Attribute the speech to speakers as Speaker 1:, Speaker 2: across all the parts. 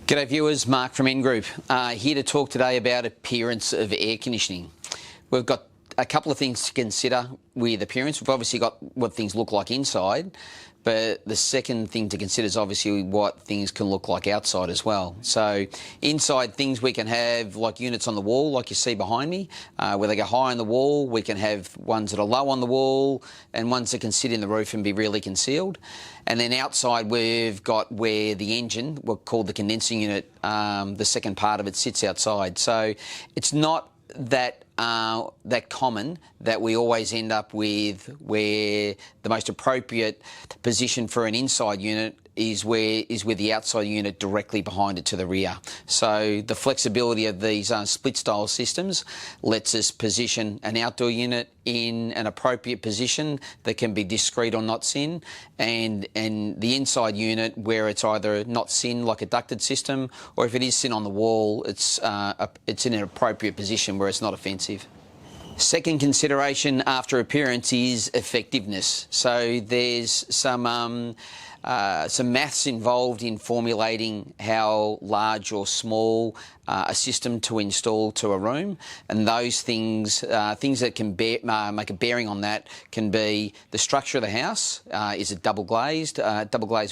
Speaker 1: G'day viewers, Mark from N Group. Here to talk today about appearance of air conditioning. We've got a couple of things to consider with appearance. We've obviously got what things look like inside, but the second thing to consider is obviously what things can look like outside as well. So inside things we can have like units on the wall, like you see behind me, where they go high on the wall. We can have ones that are low on the wall and ones that can sit in the roof and be really concealed. And then outside we've got where the engine, what's called the condensing unit, the second part of it sits outside. So it's not that common that we always end up with where the most appropriate position for an inside unit is with the outside unit directly behind it to the rear. So the flexibility of these split style systems lets us position an outdoor unit in an appropriate position that can be discrete or not sin, and the inside unit where it's either not sin like a ducted system, or if it is sin on the wall, it's in an appropriate position where it's not offensive. Second consideration after appearance is effectiveness. So there's some maths involved in formulating how large or small a system to install to a room, and those things that can make a bearing on that can be the structure of the house. Is it double glazed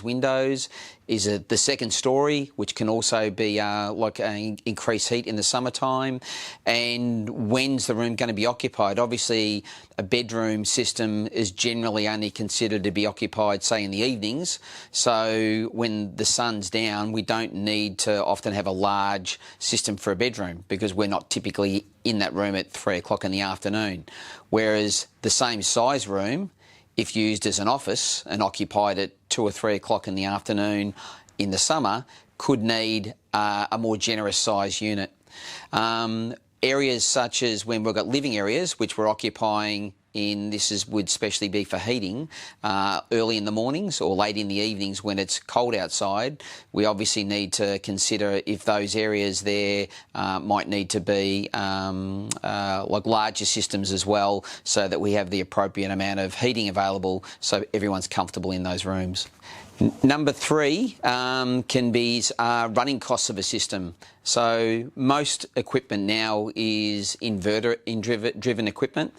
Speaker 1: windows? Is it the second story, which can also be increased heat in the summertime? And when's the room going to be occupied? Obviously, a bedroom system is generally only considered to be occupied, say, in the evenings. So when the sun's down, we don't need to often have a large system for a bedroom because we're not typically in that room at 3 o'clock in the afternoon. Whereas the same size room, if used as an office and occupied at 2 or 3 o'clock in the afternoon in the summer, could need a more generous size unit. Areas such as when we've got living areas, which we're occupying would especially be for heating, early in the mornings or late in the evenings when it's cold outside, we obviously need to consider if those areas there might need to be like larger systems as well, so that we have the appropriate amount of heating available so everyone's comfortable in those rooms. Number three can be running costs of a system. So most equipment now is inverter-driven equipment.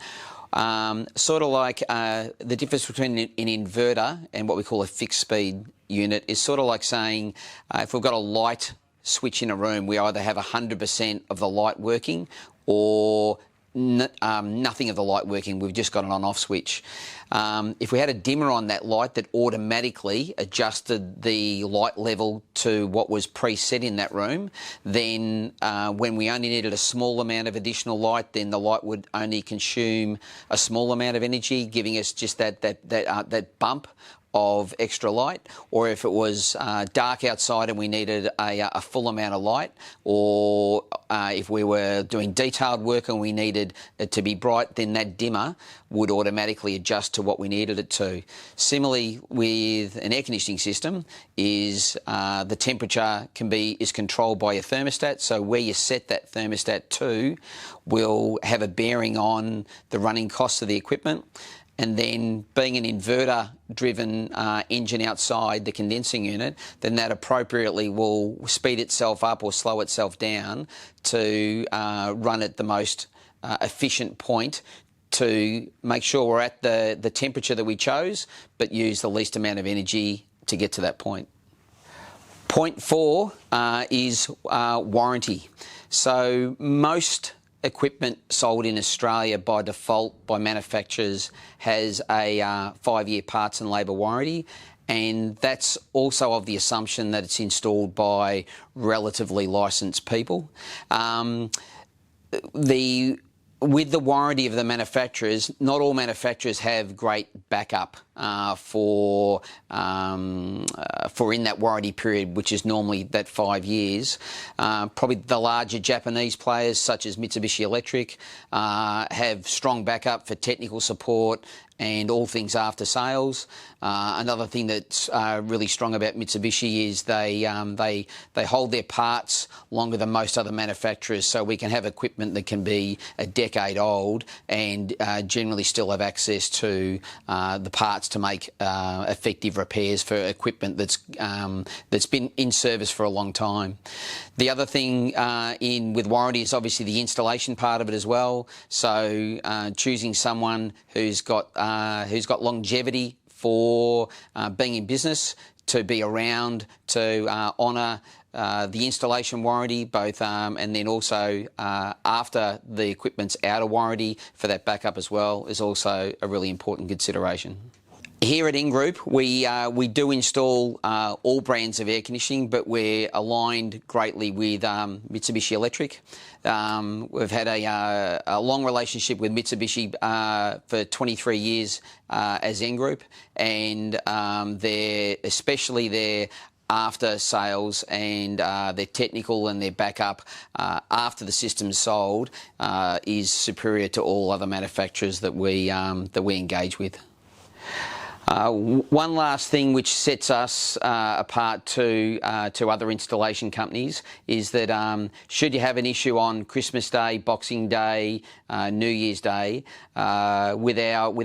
Speaker 1: Sort of like the difference between an inverter and what we call a fixed speed unit is sort of like saying if we've got a light switch in a room, we either have 100% of the light working or nothing of the light working. We've just got an on-off switch. If we had a dimmer on that light that automatically adjusted the light level to what was preset in that room, then when we only needed a small amount of additional light, then the light would only consume a small amount of energy, giving us just that bump of extra light. Or if it was dark outside and we needed a full amount of light, or if we were doing detailed work and we needed it to be bright, then that dimmer would automatically adjust to what we needed it to. Similarly, with an air conditioning system, is the temperature is controlled by your thermostat. So where you set that thermostat to will have a bearing on the running costs of the equipment. And then being an inverter-driven engine outside the condensing unit, then that appropriately will speed itself up or slow itself down to run at the most efficient point to make sure we're at the temperature that we chose, but use the least amount of energy to get to that point. Point four is warranty. So most equipment sold in Australia by default by manufacturers has a 5-year parts and labour warranty, and that's also of the assumption that it's installed by relatively licensed people. With the warranty of the manufacturers, not all manufacturers have great backup for in that warranty period, which is normally that 5 years. Probably the larger Japanese players, such as Mitsubishi Electric, have strong backup for technical support and all things after sales. Another thing that's really strong about Mitsubishi is they hold their parts longer than most other manufacturers, so we can have equipment that can be a decade old and generally still have access to the parts to make effective repairs for equipment that's been in service for a long time. The other thing with warranty is obviously the installation part of it as well. So choosing someone who's got longevity for being in business, to be around, to honour the installation warranty, both and then also after the equipment's out of warranty for that backup as well, is also a really important consideration. Here at In-Group, we do install all brands of air conditioning, but we're aligned greatly with Mitsubishi Electric. We've had a long relationship with Mitsubishi for 23 years as In-Group, and especially their after sales and their technical and their backup after the system's sold is superior to all other manufacturers that we engage with. One last thing which sets us apart to other installation companies is that should you have an issue on Christmas Day, Boxing Day, New Year's Day, with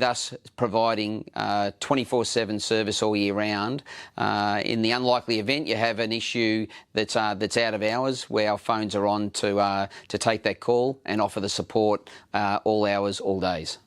Speaker 1: us providing 24/7 service all year round, in the unlikely event you have an issue that's out of hours, where our phones are on to take that call and offer the support all hours, all days.